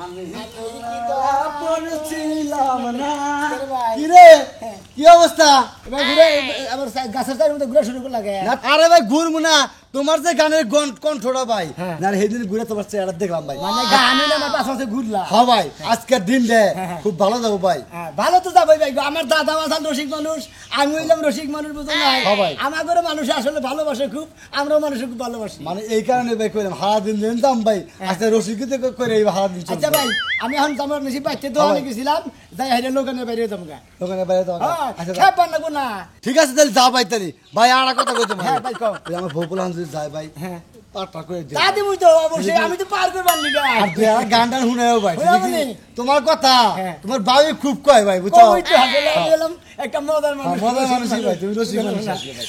আমি পড়ছিলাম না কি রে কি অবস্থা এবার ঘুরে আবার গাছের চারির মধ্যে ঘুরে শুরু করে লাগে আরে ভাই ঘুরবো না তোমার যে গানের কণ্ঠটা ভাই না সেদিন ঘুরে তোমার চেহারা দেখলাম ভাই মানে গানে না আমার পাশে ঘুরলা হ্যাঁ ভাই আজকের দিন রে খুব ভালো যাবো ভাই ভালো তো যাবোই ভাই আমার দাদা মাথাল রসিক মানুষ আমি হইলাম রসিক মানুষ বুঝো না আমার ঘরে মানুষ আসলে ভালোবাসে খুব আমরাও মানুষ খুব ভালোবাসি মানে এই কারণে ভাই কইলাম হারা দিন জানতাম ভাই আজকে রসিকতে করে এই হারা দিন আচ্ছা ভাই আমি এখন আমার বেশি বাইতে দোকানে গেছিলাম যাই হাইরে লোকানের বাইরে যাবো গা দোকানে বাইরে তো আচ্ছা খেপার না না ঠিক আছে তাহলে যা ভাই তাহলে ভাই আর কথা কইতে হ্যাঁ ভাই কও আমার ভোপলান যদি যায় ভাই হ্যাঁ পাটা করে দে দাদি মুই তো অবশ্যই আমি তো পার করবার নি আর তুই আর গানটা শুনেও ভাই শুনাবনি। তোমার কথা হ্যাঁ। তোমার বাবু খুব কয় ভাই বুঝছো ওই তো হাসলে গেলাম একটা মজার মানুষ মজার মানুষই ভাই তুমি রসিক মানুষ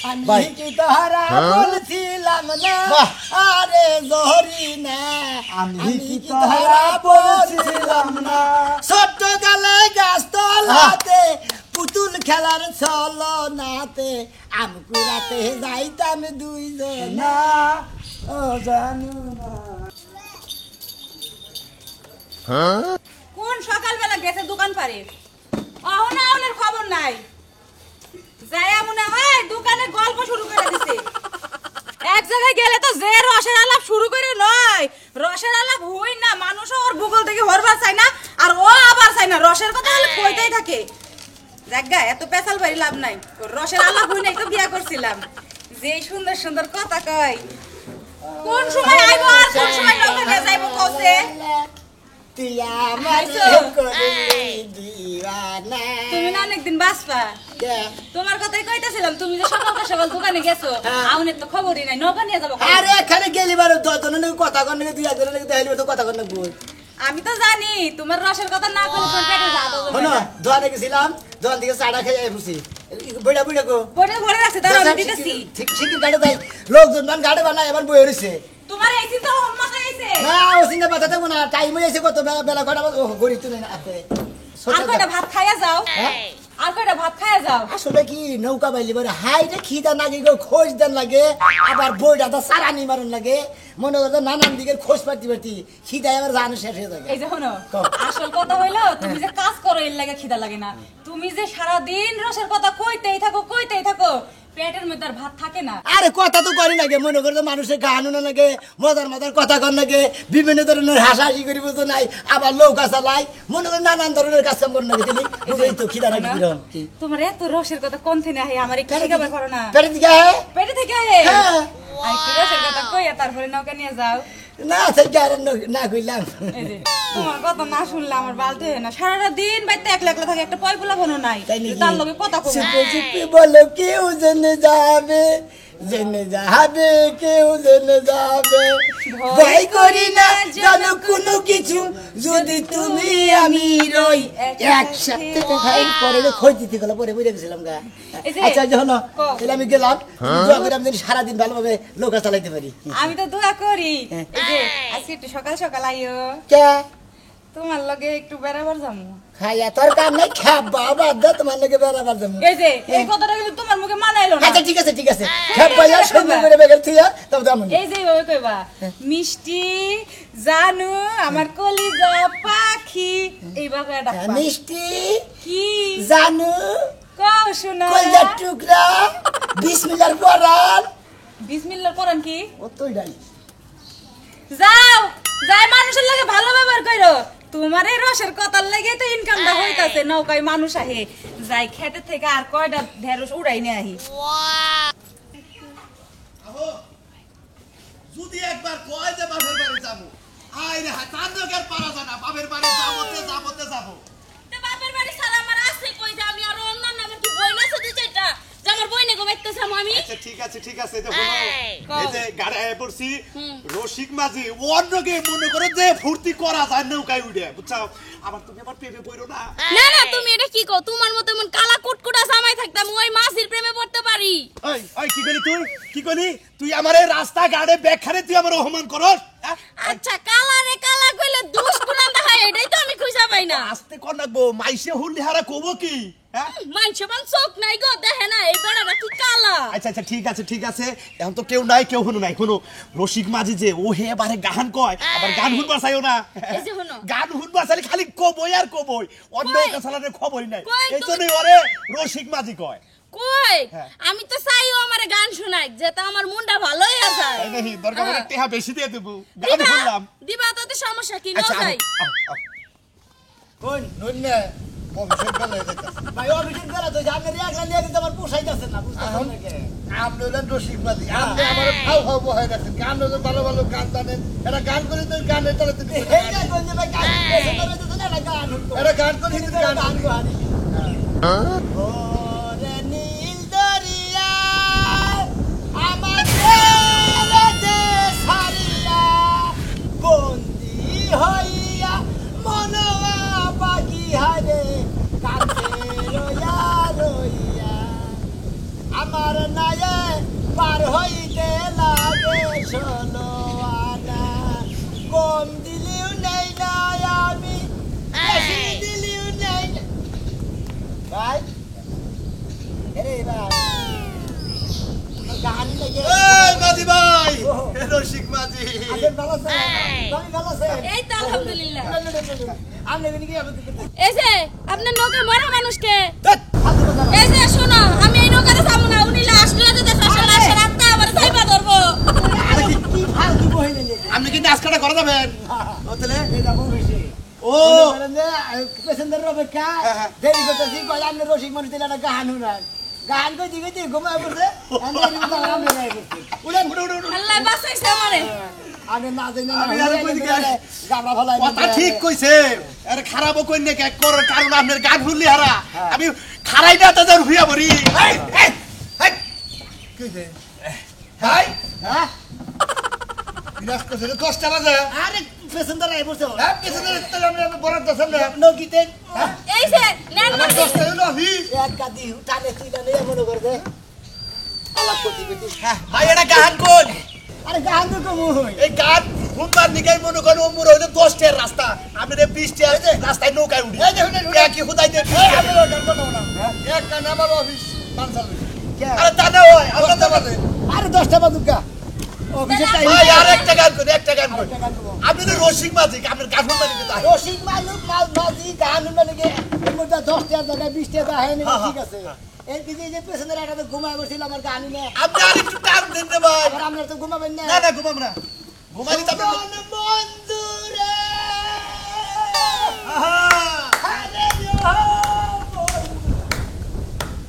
আমি ভাই কি তাহারা বলছিলাম না বাহ। আরে জহরি না আমি কি তাহারা বলছিলাম না ছোট্ট গালে গাছ তলাতে পুতুল খেলার ছলনাতে আমকুরাতে যাইতাম দুইজন না ও জানু না কোন সকালবেলা গেছে দোকান পারে অহনা অহনের খবর নাই যায়া মনে হয় দোকানে গল্প শুরু করে দিছে এক জায়গায় গেলে তো যে রসের আলাপ শুরু করে নয় রসের আলাপ হই না মানুষ ওর ভূগোল থেকে হরবার চায় না আর ও আবার চায় না রসের কথা হলে কইতেই থাকে জায়গা এত পেছাল বাড়ি লাভ নাই ওর রসের আলাপ হই নাই তো বিয়া করছিলাম যে সুন্দর সুন্দর কথা কয় কোন সময় আইবো আর কোন সময় দোকানে যাইবো কওছে তুই আমার করলি দিওয়ানা তুমি না অনেকদিন বাঁচবা তোমার কথাই কইতাছিলাম তুমি যে সকাল সকাল দোকানে গেছো আউনের তো খবরই নাই নৌকা নিয়ে যাবো আরে এখানে গেলি বার দজনের কথা কর নাকি দুই একজনের নাকি দেখাইলি তো কথা কর না বই আমি তো জানি তোমার রসের কথা না কইলে তোর পেটে যা দাও শোনো দোকানে গেছিলাম দোকান থেকে চাটা খেয়ে বসি বইটা বইটা গো বড় ভরে রাখছে তার আমি দিতেছি ঠিক ঠিক গাড়ি যাই লোকজন মান গাড়ি বানায় এবার বই হইছে তোমার এই চিন্তা মাথায় আইছে না ও সিঙ্গা মাথা দেবো না টাইম হয়েছে কত বেলা কটা ও গড়ি তুমি না আর কয়টা ভাত খাইয়া যাও আর কয়টা ভাত খাইয়া যাও আসলে কি নৌকা বাইলি বলে হাইটা খিদা লাগে গো খোঁজ দেন লাগে আবার বইটা তো সারানি মারন লাগে মনে করতে নানান দিকের খোঁজ পাতি পাতি খিদা এবার জানো শেষ হয়ে যাবে এই যে শোনো আসল কথা হইলো তুমি যে কাজ করো এর লাগে খিদা লাগে না তুমি যে সারা দিন রসের কথা কইতেই থাকো পেটের মধ্যে আর ভাত থাকে না আরে কথা তো করি লাগে মনে করতে মানুষের গান না লাগে মজার মজার কথা কর লাগে বিভিন্ন ধরনের হাসাহাসি করি বুঝো নাই আবার নৌকা চালাই মনে করেন নানান ধরনের কাজ কাম করেন নাকি তুমি বুঝেই তো খিদা নাকি কিরম তোমার এত রসের কথা কোন থেকে আহে আমার একটু শিখাবার করো না পেটে দিকে পেটে থেকে আহে হ্যাঁ আর একটু রসের কথা কইয়া তারপরে নৌকা নিয়ে যাও না থেকে আর না কইলাম এই যে তোমার কথা না শুনলে আমার বালতে হয় না সারাটা দিন বাইতে একলা একলা থাকে একটা পয়পুলা বনো নাই তার লগে কথা কই চুপে চুপে বলো কেউ জেনে যাবে কেউ জেনে যাবে ভয় করি না জানো কোনো কিছু যদি তুমি আমি রই একসাথে ভাই পরে খোঁজ দিতে গেল পরে বুঝে গেছিলাম গা আচ্ছা যখন তাহলে আমি গেলাম দোয়া করে আমি যেন সারাদিন ভালোভাবে নৌকা চালাইতে পারি আমি তো দোয়া করি এই যে আজকে একটু সকাল সকাল আইও কে তোমার লগে একটু বেড়াবার যাবো খাইয়া তোর কাম নাই খাবা বাদ তোমার লগে বেড়াবার যাবো এই যে এই কথাটা কিন্তু তোমার মুখে মানাইলো না আচ্ছা ঠিক আছে খাবাইয়া সুন্দর করে বেগের থিয়া তবে যাবো এই যে ওই কইবা মিষ্টি জানু আমার কলিজা পাখি এইভাবে ডাকবা মিষ্টি কি জানু কও শোনা কলজার টুকরা বিসমিল্লাহর কোরআন বিসমিল্লাহ কোরআন কি ওতই ডাই যাও যাই মানুষের লাগে ভালো ব্যবহার কইরো তোমার এই রসের কথার লাগে তো ইনকামটা হইতাছে নৌকায় মানুষ আহে যাই খেতে থেকে আর কয়টা ঢেঁড়স উড়াই নিয়ে আহি যদি একবার কয় যে বাপের বাড়ি যাবো আয় রে চাঁদকের পারা জানা বাপের বাড়ি যাবতে যাবো তে বাপের বাড়ি সারা আমার আছে কই যে আমি আর অন্যান্য আমার কি বই না সদি চাইটা যে আমার বই নেগো বাইতেছাম আমি আচ্ছা ঠিক আছে দেখো এই যে গাড়ি পড়ছি রসিক মাঝি অন্যকে মনে করে যে ফুর্তি করা যায় নৌকায় উঠে বুঝছো আবার তুমি আবার প্রেমে পড়ো না না না তুমি এটা কি কও তোমার মত এমন কালা কুটকুটা জামাই থাকতাম ওই মাসির প্রেমে পড়তে পারি ওই কি করি তুই আমার এই রাস্তা গাড়ে ব্যাগখানে তুই আমার অপমান করস আচ্ছা কালা রে কালা কইলে দুষ্কুনাম দেখাই এটাই তো আমি খুঁজে পাই না আস্তে কর নাকবো মাইসে হুল্লি হারা কবো কি হ্যাঁ মানছে বান চোখ নাই গো দেখে না এই বেড়াটা কি কালা আচ্ছা আচ্ছা ঠিক আছে এখন তো কেউ নাই কেউ শুনো নাই কোনো রসিক মাঝি যে ও হে এবারে গান কয় আবার গান শুনবার চাইও না এই যে শুনো। গান শুনবার চাইলে খালি কবই আর কবই অন্য কই? একটা চালানোর খবরই নাই কই এই তুমি- জন্যই ওরে রসিক মাঝি কয় কই হ্যাঁ। আমি তো চাইও আমার গান শোনাই যেটা আমার মনটা ভালোই আছে তাই নাকি দরকার হলে টেহা বেশি দিয়ে দেবো গান দিবা শুনলাম দিবা তো সমস্যা কি আচ্ছা নাও যাই কোন নইলে অভিষেক বেলায় যাইতাছে ভাই অভিষেক বেলা তো আপনার একলা নিয়ে কিন্তু আমার পোষাইতেছে না বুঝতেছেন না কে আপনি হলেন রসিক মাঝি আপনি আমার ফাউ ফাউ বহাই রাখছেন গান হলে ভালো ভালো গান জানেন এটা গান করে তো গানের তলে তুমি এই যে কোন যে ভাই গান পেছন ধরে তো না গান শুনতো এটা গান করে কিন্তু গান গান গানি ওরে নীল দরিয়া আমার ছেলেতে সারিয়া বন্দি হইয়া মনবা পাখি হারে কাছে রইয়া রইয়া আমার নায়ে পার হইতে লাগে ষোলো আনা কম দিলিও নেই না আমি বেশি দিলিও নেই না ভাই এরে ভাই গান লাগে এই মাঝি ভাই ও। রসিক মাঝি আছেন ভালো আছেন আমি ভালো আছেন এই তো আলহামদুলিল্লাহ আমি নেবেন কি আমি এই যে আপনার নৌকা মরা মানুষকে হাতে কথা এই যে শোনো আমি এই নৌকাতে যাবো না উনি লাস্ট যদি দেশে লাস্ট রাতটা আবার যাইবা ধরবো কি ফালতু বহিলে নিয়ে আপনি কি নাচ কাটা করে যাবেন ও তাহলে এই যাবো বেশি ও পেছনের অপেক্ষা হ্যাঁ। দেরি করতেছি কয় আপনি রসিক মানুষ দিলে একটা গান শুনান গান কই দিকে দিয়ে ঘুমায় পড়ছে আমি গায়ে পড়ছি উড়েন আল্লাহ বাঁচাইছে আমারে আমি না জানি আমি আর কই দিকে আসি? গাবড়া ফলাই কথা ঠিক কইছে আরে খারাপও কই না এক করার কারণ আপনার গান শুনলি হারা আমি খারাই না তো যার হুইয়া বরি কইছে ভাই হ্যাঁ বিনাশ করছে 10 টাকা যায় আরে পেছন ধরে পড়ছে হ্যাঁ কিছু দিন তো আমি বরাদ দছেন না নৌকিতে এই যে নেন আমার 10 টাকা হলো আমি এক গাদি টানে তুই টানে মনে করে দে আলাপ করতে করতে ভাই এটা গান কই আরে গান তো কম হই এই গান শুনবার নিকাই মনে করেন ওমর হইলো 10 টার রাস্তা আপনার 20 টার রাস্তায় নৌকায় উঠি এই দেখুন কি খুদাই দে এই আপনি গান কথা না এক কান আমার অফিস পাঁচল আরে দাদা ওই আমরা তো বাজে আরে 10টা বাজুকা অফিসে টাইম ভাই আর একটা গান কই একটা গান কই গান করবো আপনি তো রসিক মাঝি আপনার গান শুনবার নিতে তাই রসিক মালুক মাল মাঝি গান মানে কি এর মধ্যে 10 টাকা জায়গায় 20 টাকা হয়নি ঠিক আছে এর কি যে পেছনের একটা ঘুমায় বসছিল আমার গান নিয়ে আপনি আর একটু টাইম দেন রে ভাই আর আমরা তো ঘুমাবেন না না না ঘুমাম না ঘুমালি তো আপনি মন বন্ধুরে আহা আরে ও বন্ধু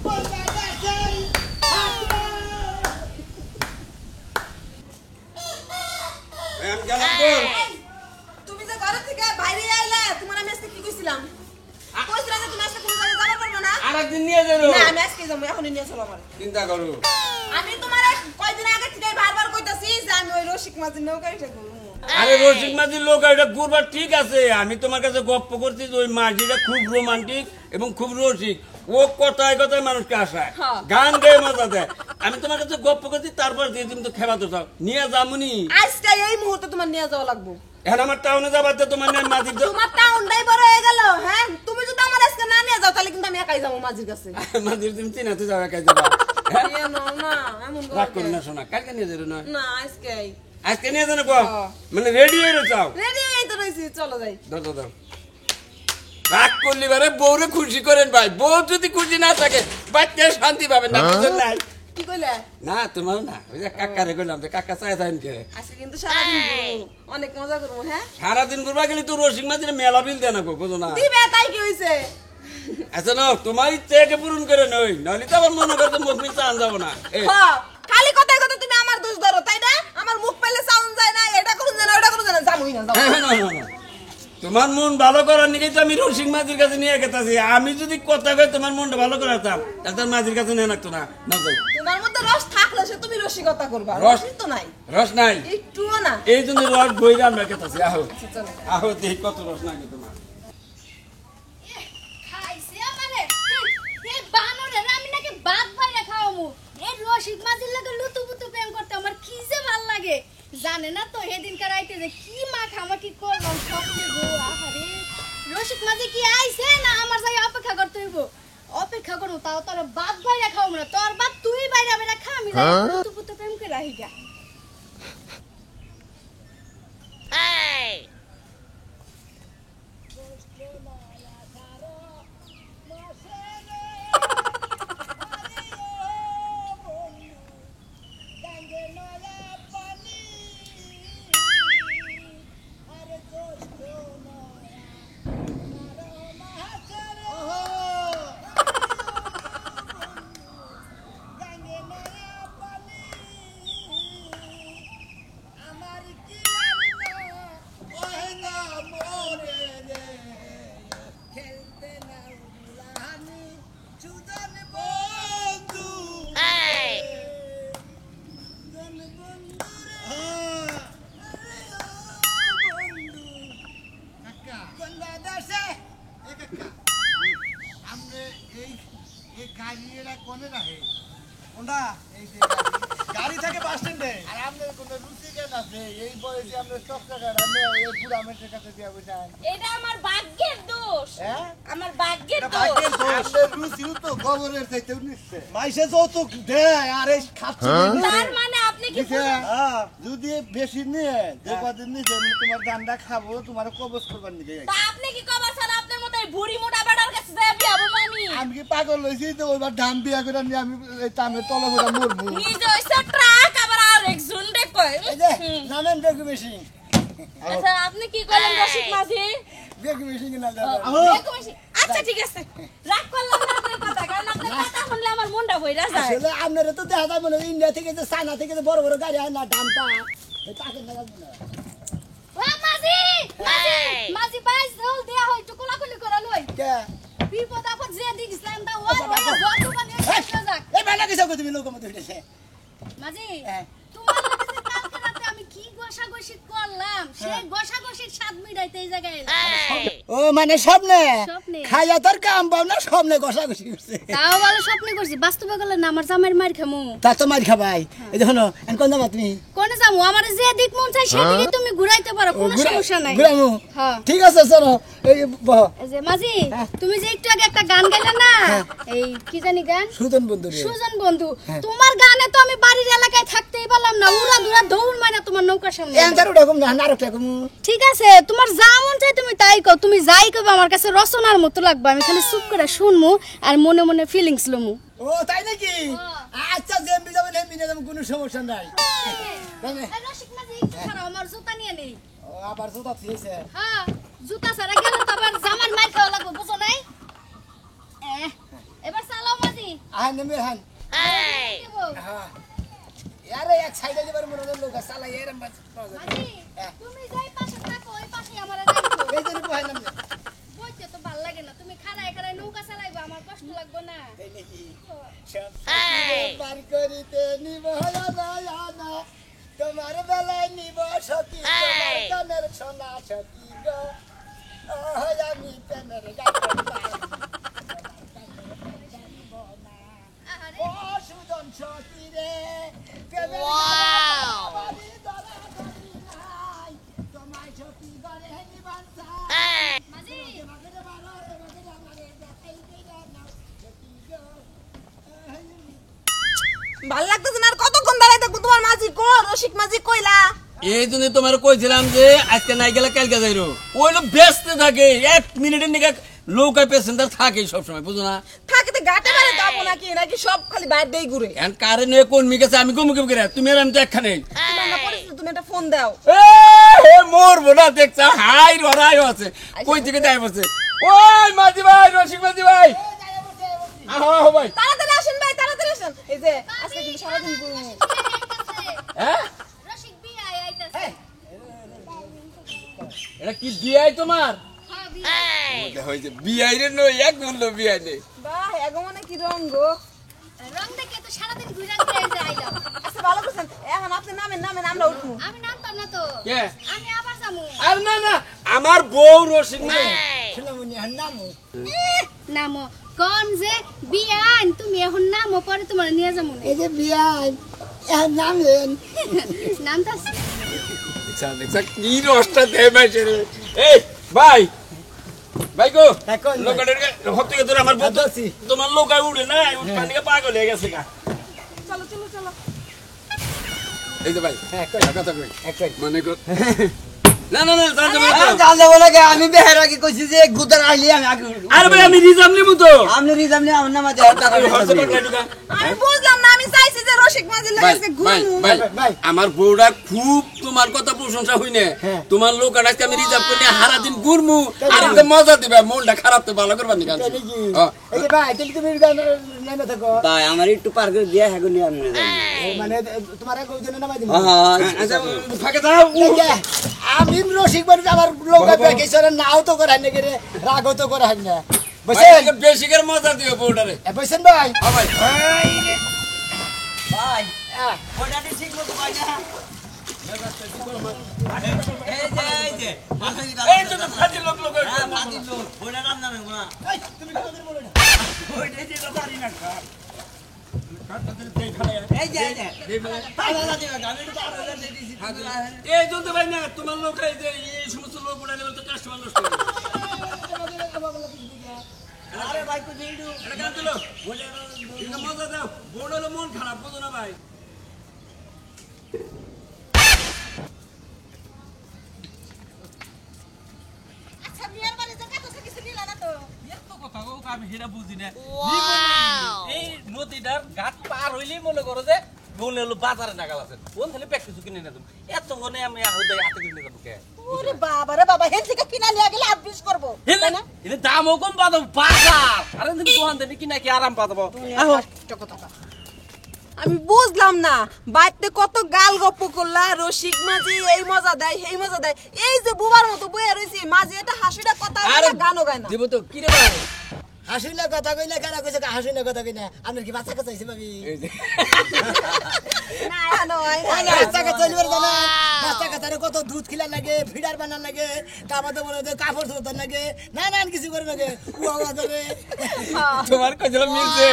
বলগাছেন এম গেলাম বল তুমি যে ঘর থেকে বাইরে আইলা তোমার আমি আজকে কি কইছিলাম কইছিলাম যে তুমি আজকে কোনো জায়গায় যাবে পারবে না আরেকদিন নিয়ে যাবো না আমি আজকে যাবো এখনই নিয়ে চলো আমার চিন্তা করো আমি তোমার কয়দিন আগে থেকে বারবার কইতাছি যে আমি ওই রসিক মাঝি নৌকায় উঠে আরে রসিক মাঝির লোক এটা ঘুরবার ঠিক আছে আমি তোমার কাছে গপ্প করছি যে ওই মাঝিটা খুব রোমান্টিক এবং খুব রসিক ও কথায় কথায় মানুষকে আসায় হ্যাঁ। গান গায়ে মজা দেয় আমি তোমার কাছে গপ্প করছি তারপর দিয়ে তুমি তো খেবা তো চাও নিয়ে যামুনি আজকে এই মুহূর্তে তোমার নিয়ে যাওয়া লাগবে এখন আমার টাউনে যাবার তো তোমার নিয়ে মাঝির তোমার টাউনটাই বড় হয়ে গেল হ্যাঁ তুমি যদি আমার আজকে না নিয়ে যাও তাহলে কিন্তু আমি একাই যাবো মাঝির কাছে মাঝির তুমি চিনাতে যাবে কাজ যাবা হ্যাঁ? এ না, না, এমন রাগ করে করো না শোনা কালকে নিয়ে যাবে না না আজকেই আজকে নিয়ে যাবে কো হ্যাঁ। মানে রেডি হয়ে চাও রেডি এই তো রইছি চলো যাই দাও দাও রাগ করলি বারে বউরে খুশি করেন ভাই বউ যদি খুশি না থাকে বাচ্চা শান্তি পাবেন না বুঝলেন নাই কি কইলে না তোমার না ওই যে কাকারে কইলাম যে কাকা চাই থাকেন কে আজকে কিন্তু সারাদিন ঘুরবো, অনেক মজা করবো হ্যাঁ সারাদিন ঘুরবা গেলে তো রসিক মাঝে মেলা বিল দেয় না গো বুঝো না দিবে তাই কি হইছে আচ্ছা না তোমার ইচ্ছে একে পূরণ করে নই নাহলে তো আবার মনে করতে মুখ মিল চান যাবো না এই, হ্যাঁ, খালি কথায় কথা তুমি আমার দোষ ধরো তাই না আমার মুখ পাইলে সাউন্ড যায় না এটা করুন জানা ওটা করুন জানা যাবোই না যাবো না, না। তোমার মন ভালো করার নিকেই তো আমি রসিক মাঝির কাছে নিয়ে গেতাছি আমি যদি কথা কই তোমার মনটা ভালো করাতাম তাহলে তোর মাঝির কাছে নিয়ে রাখতো না না যাই তোমার মধ্যে রস থাকলে সে তুমি রসিকতা করবা রস- রসই তো নাই রস নাই একটুও না এই জন্য রস বইরা আমরা গেতাছি আহো চলো আহো দেখি কত রস লাগে তোমার খাইছে আমারে এই বানরের আমি নাকি বাঘ ভাইরা খাওয়ামু এই রসিক মাঝির লাগে লুতুপুতু প্রেম করতে আমার কি যে ভাল লাগে জানে না তো সেদিনকার রাইতে যে কি মা খামাকি করলাম সবচেয়ে গো আহারে রসিক মাঝে কি আইছে না আমার যাই অপেক্ষা করতে হইব? অপেক্ষা করবো তাও তোর বাপ বাইরে খাওয়াবো না, তোর বাপ তুই বাইরে বাইরে খা, আমি যাই পুতু পুতু প্রেম করে রাহি গা। গাড়ি থাকে বাস স্ট্যান্ডে। আর আপনার কোনো রুচি কেন আছে এই বয়সে আপনার চক্কা কাটা এই বুড়া মেয়ের কাছে দিয়া বুঝান? এটা আমার ভাগ্যের দোষ, হ্যাঁ আমার ভাগ্যের এটা দোষ। ভাগ্যের দোষ। আপনার রুচিও তো গোবরের চাইতে নিচ্ছে। মাইসে যৌতুক দেয় আর এই খাচ্ছে তার মানে আপনি কি হ্যাঁ। যদি বেশি নিয়ে যে কদিন নিয়ে আমি তোমার গান্ডা খাবো তোমার কবজ করবার নিয়ে তা আপনি কি কবার স্যার আপনার মতো এই বুড়ি মোটা বেটার কাছে যাই বিয়া হবো আমি? আমি কি পাগল হয়েছি তো ওইবার ধান বিয়া করে নিয়ে আমি এই টানের তলা মোটা মরবো। নিজে হইছে ট্রাক আবার আরেকজন রে কয়। এই যে জানেন বেগু বেশি আচ্ছা আপনি কি করেন রসিক মাঝি? বেগু বেশি কিনা যাবে দেখো বেশি। আচ্ছা ঠিক আছে, রাগ করলাম না আপনার কথা, কারণ আপনার কথা শুনলে আমার মনটা বইরা যায়। আসলে আপনারা তো দেখা যায় মনে হয় ইন্ডিয়া থেকে যে চায়না থেকে যে বড় বড় গাড়ি হয় না দামটা তাকে না যাবে না। ও মাঝি মাঝি মাঝি ভাই জল দেয়া হয় একটু কোলাকুলি করে লই। কে বিপদ আপদ যে দিক ইসলাম দা ওর ওর জল দোকানে এসে যাক। এই বানা কিছু তুমি লোক মতো উঠেছে মাঝি হ্যাঁ। তোমার কাছে কালকে রাতে আমি কি গোসাগোসি করলাম সেই গোসাগোসির স্বাদ মিটাইতে এই জায়গায় এলাম। ও মানে স্বপ্নে স্বপ্নে। খাইয়া তোর কাম পাও না স্বপ্নে ঘষাঘষি করছে তাও ভালো স্বপ্ন করছি, বাস্তবে গেলে না আমার জামাইয়ের মার খামু। তা তো মার খাবাই এই দেখো না এখন কোন যাবা তুমি কোনে যামু? আমার যে দিক মন চাই সেদিকে তুমি ঘুরাইতে পারো, কোনো সমস্যা নাই। ঘুরামু হ্যাঁ। ঠিক আছে চলো এই বহ এই যে মাঝি তুমি যে একটু আগে একটা গান গাইলে না, এই কি জানি গান, সুজন বন্ধু রে সুজন বন্ধু, তোমার গানে তো আমি বাড়ির এলাকায় থাকতেই পারলাম না, উড়া দুরা দৌড় মারা তোমার নৌকার সামনে। এন্টার ওরকম না নারক রকম ঠিক আছে তোমার যা মন চাই তুমি তাই কও, তুমি যাই কবে আমার কাছে রচনার মতো লাগবে, আমি খালি চুপ করে শুনমু আর মনে মনে ফিলিংস লমু। ও তাই নাকি আচ্ছা যে যাবেন এমনি যাবেন কোনো সমস্যা নাই এই রসিক মাঝি একটু ছাড়াও, আমার জুতা নিয়ে নেই। ও আবার জুতা থিয়েছে হ্যাঁ জুতা ছাড়া গেলে তো আবার জামার মার খাওয়া লাগবে, বুঝো নাই? এবার চালাও মাঝি। আহান নেমে হান দেবো। হ্যাঁ আরে এক সাইডে যাবার মনে হলো লোক চালাই এরম বাজ মাঝি, তুমি যাই পাশে থাকো, ওই পাশে আমার রাখো। এই জন্য কই নাম বইতে তো ভাল লাগে না, তুমি খাড়ায় খাড়ায় নৌকা চালাইবা, আমার কষ্ট লাগবে না। এই নাকি সব বার করিতে নিব না তোমার বেলায় নিব সখী তোমার কানের সোনা সখী গো আমি প্রেমের গান আহারে, ও সুজন সখী রে প্রেমের বাড়ি ধরা ধরি নাই তোমায় সখী ঘরে নিবান চাই মাঝি তোমাকে ভালো তোমাকে আমারে দেখাই দিলা না সখী গো ভাল লাগতেছে না, আর কতক্ষণ দাঁড়াই থাকবো? তোমার মাঝি কো, রসিক মাঝি কইলা। এই জন্য তোমার কইছিলাম যে আজকে নাই গেলে কালকে যাইরো। ওই লোক ব্যস্ত থাকে, 1 মিনিটের নিকে লোকাল প্যাসেঞ্জার থাকে সবসময়, বুঝো না? থাকিতে ঘাটে বাড়ি যাবো নাকি, নাকি সব খালি বাইরে দিয়ে ঘুরে? এখন কারে নিয়ে কোন মিকেছে আমি কমু কম করে তুমি আর আমি তো একখানে তোমার না পরিস্থিতি, তুমি একটা ফোন দাও। মরবো না দেখছ হাই রড়াই আছে কই থেকে যাই বসে ওই মাঝি ভাই রসিক মাঝি ভাই আহো ভাই তাড়াতাড়ি আসেন ভাই, তাড়াতাড়ি আসেন। এই যে আজকে কিন্তু সারাদিন ঘুরবো। হ্যাঁ রসিক বিয়ে আইতাছে। এটা কি বিয়াই তোমার হ্যাঁ বিয়ে। হয়েছে বিয়াই রে নই এক মূল্য বিয়াই নেই বাহ, এগো মানে কি রঙ গো। রং দেখে তো সারাদিন ঘুরে ঘুরে এই যে আইলাম। আচ্ছা ভালো করছেন, এখন আপনি নামেন নামেন, আমরা উঠবো। আমি নামতাম না তো, কে আমি আবার যাবো। আর না না আমার বউ রসিক নাই শুনমুনি হান নামু নামো কোন যে বিয়ান, তুমি এখন নামো, পরে তোমার নিয়ে যাবো। এই যে বিয়ান এখন নামেন নামতাছি। কি রসটা দেয় মাইছে রে এই ভাই ভাই গো হ্যাঁ, কোন ভাই? লোকাটের হত্যা করে আমার বউ তো- আদর্শী। তোমার লোকায় উড়ে না পানি পাগল হয়ে গেছে গা চলো চলো চলো এই যে ভাই হ্যাঁ, কই। কথা কই হ্যাঁ, কই। মনে কর না না না জান যাবে হ্যাঁ, জান যাবো না কে? আমি বেহের আগে কইছি যে গুদার আইলি আমি আগে আরে ভাই আমি রিজার্ভ নিব তো আপনি রিজাম নিয়ে আমার নামে হচ্ছে পাগলা ঢুকা আমি বুঝলাম না আমি চাইছি যে রসিক মাঝে ভাই লেগেছে ভাই ঘুমু ভাই ভাই। আমার বউরা খুব তোমার কথা প্রশংসা হইনে হ্যাঁ। তোমার লোক আজকে আমি রিজার্ভ করে হারা দিন ঘুরমু আর একদম মজা দিবে মনটা খারাপ তো ভালো করবা নি গান এই যে ভাই তাহলে তুমি রিজাম নেমে থাকো ভাই আমার একটু পার করে দিয়ে হ্যাঁ নিয়ে আমি মানে তোমার কইজনে নামাই দিন আচ্ছা ফাঁকে দাও আমি রসিক বাড়ি আমার লোক বেকেছরে নাও তো করাই না রে রাগও তো করাই না বুঝছেন বেশি করে মজা দিও বউটারে বুঝছেন ভাই হ্যাঁ ভাই ভাই ওটা ঠিক মতো ভাই না এই যে এই তো ফাটি লোক লোক মাটি লোক ওটা নাম নামে না তুমি কোথায় বলো না ওইটা যে তো পারি না এই যে আলাদা দিবা আমি তো আলাদা দিয়ে দিছি এই জন্য ভাই না তোমার লোক এই যে এই সমস্ত লোক উড়ালে তো কাস্টমার নষ্ট করে আরে ভাই কো দিলু এটা গান দিলো এটা মজা দাও বড় হলো মন খারাপ বুঝো না ভাই আচ্ছা বিয়ের বাড়ি যে কত কিছু নিলা না তো এত কথা হোক আমি সেটা বুঝি না এই নদীটার ঘাট পার হইলেই মনে করো যে মনে হলো বাজারে নাগাল আছে কোন তাহলে ব্যাগ কিছু কিনে না তুমি এত গনে আমি হাতে কিনে যাবো কে ওরে বাবা রে বাবা হেন থেকে কিনা নিয়ে গেলে আবিস করব তাই না এটা দামও কম পাবো বাজার আরে তুমি দোকান দেবে কিনা কি আরাম পাবো আমি বুঝলাম না বাইতে কত গাল গপ্প করলা রসিক মাঝি এই মজা দেয় এই মজা দেয় এই যে বুবার মতো বইয়া রইছি মাঝি এটা হাসিটা কথা বলে গানও গায় না দিব তো কি রে ভাই হাসিলে কথা কইলে কারা কইছে হাসিলে কথা কইনা আপনার কি বাচ্চা কাছে ভাবি না নয় বাচ্চা কাছে চলবে জানা বাচ্চা কাছে কত দুধ খিলা লাগে ফিডার বানান লাগে কামাতে বলে কাপড় ধোতে লাগে নানান কিছু করে লাগে উয়া করে তোমার কইছিল মিলছে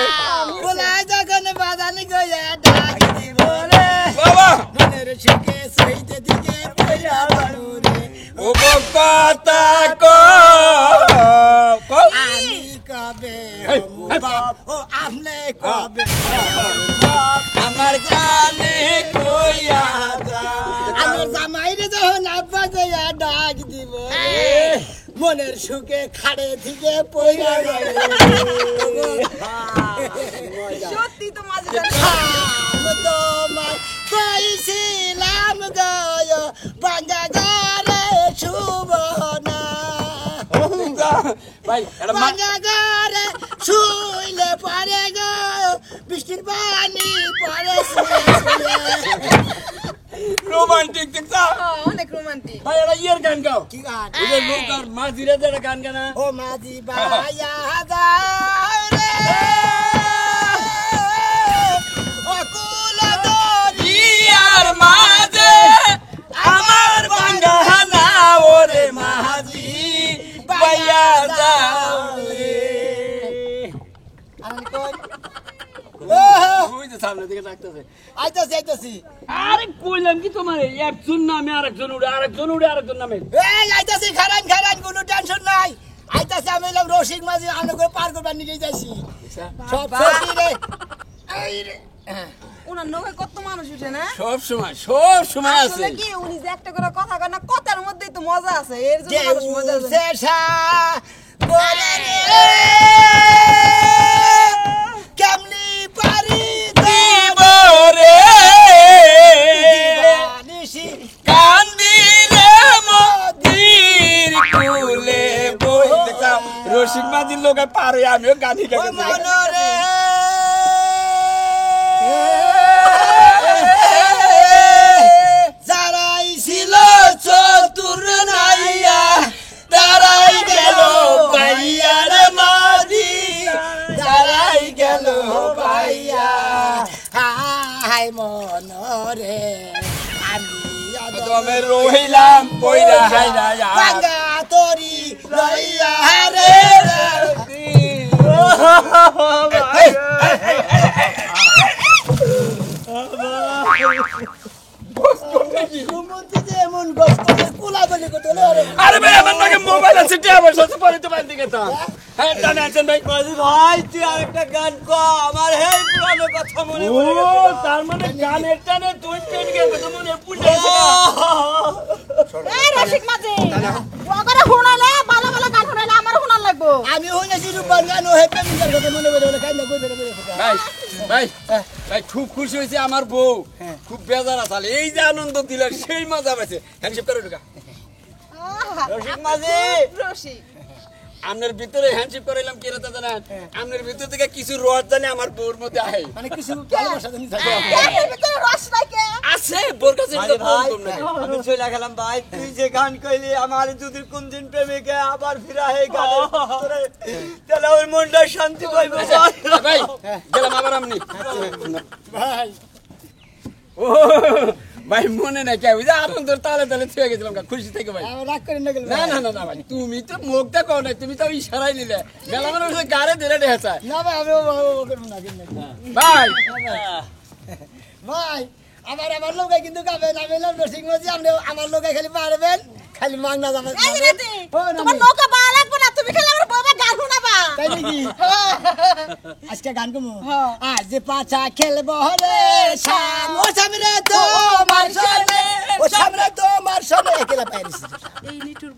বলা যখন বাদানি গয়া ডাক দিব রে বাবা মনের সুখে সইতে দিকে পয়সা বাড়ু রে ও কথা আমি কবে বাপ ও আপনি কবে আমার জানে কইয়া আমার জামাইরে যখন আব্বা গয়া ডাক দিব মনের সুখে খাড়ে থেকে পয়সা যাবে সত্যি তো মাঝি তোমার কইছিলাম গয় বাঙ্গা ঘরে শুভ না ভাই এটা বাঙ্গা ঘরে শুইলে পরে গো বৃষ্টির পানি পরে রোমান্টিক দেখছা অনেক রোমান্টিক ভাই এটা ইয়ের গান গাও কি গান ওই যে লোক আর মাঝিরা যেটা গান গানা ও মাঝি বায়া দাও রে অকুল দরি ইয়ার মাঝে আমার বাঙ্গানা ওরে মাঝি বাইয়া যাও রে আমি কই ওই যে সামনে দিকে ডাকতেছে আইতাছি আইতাছি আরে কইলাম কি তোমার একজন নামে আরেকজন উড়ে আরেকজন নামে এই আইতাছি খারান খারান কোনো টেনশন নাই আইতাছি আমি এলাম রসিক মাঝি আমি করে পার করবার নিয়ে যাইছি সব সত্যি রে এই রে ওনার নৌকায় কত মানুষ উঠে না সব সময় আছে আসলে কি উনি যে একটা করে কথা কয় না কথার মধ্যেই তো মজা আছে এর জন্য যে মানুষ মজা আছে উসেসা বলে রে কেমনি পারি দিব রে নিশি কান্দি রে মদির কুলে বই দেখা রসিক মাঝির লোক পার হয়ে আমিও গানি ও গাইতে মনরে যারাই ছিল চতুর নাইয়া তারাই গেল পাইয়া রে মাঝি তারাই গেল পাইয়া হাই মনরে আমি আমি রহিলাম পয়রা হাইরা বাঙ্গা তরি লইয়া রে ঘুমন্তি যে এমন গোস্ত কোলাগুলি কত হলো আরে ভাই আমার নাকি মোবাইল আছে টিয়া পয়সা আছে পরে তো বাইরে দিকে তা হ্যাঁ টানে আছেন ভাই মাঝি ভাই তুই আরেকটা গান কো আমার হেই পুরানো কথা মনে ও পড়ে গেছে তার মানে গানের টানে তুই ট্রেন গেছে তো মনে পুড়েছে এই রসিক মাঝি ওগরে হুনালে ভালো ভালো গান শুনাইলে আমার হুনাল লাগবো আমি হইনাছি রূপবান গান ও হেপে মিটার কথা মনে পড়ে কাইনা কই ফেলে ভাই ভাই ভাই খুব খুশি হয়েছে আমার বউ খুব বেজার আছে এই যে আনন্দ দিল সেই মজা পাইছে হ্যান্ডশেক করে ঢুকা রসিক মাঝি রসিক আপনার ভিতরে হ্যান্ডশেক করাইলাম কি রাতা জানেন আপনার ভিতর থেকে কিছু রস জানে আমার বউর মধ্যে আহে মানে কিছু ভালোবাসা জানি থাকে এর ভিতরে রস নাই কে আছে বোর কাছে মাঝি ভাই বলতাম না আমি চলে গেলাম ভাই তুই যে গান কইলি আমার যদি কোনদিন প্রেমিকে আবার ফিরা হে গানে তোরে তাহলে ওই মনটা শান্তি পাইবো ভাই গেলাম আবার আমনি ভাই ও ভাই মনে নাই কে বুঝা আনন্দের তালে তালে ছুঁয়ে গেছিলাম খুশি থেকে ভাই আমি রাগ করে না গেল না না না না ভাই তুমি তো মুখটা কও না তুমি তো ইশারাই নিলে গেলাম মানে ওই গারে ধরে ঢেছা না ভাই আমি করব না কিন্তু ভাই ভাই আমার লোকে কিন্তু গাবে না মেলাম রসিক মাঝি আপনি আমার লোকে খালি পারবেন খালি মাংনা জামা এই রাতে তোমার নৌকা বালা লাগবে না তুমি খালি আমার বউকে গান শোনাবা তাই নাকি আজকে গান কমু আজ যে পাছা খেলবো রে শাম ও সামনে তো মার সনে ও সামনে তো মার সনে একলা পাইরিস এই নিটুর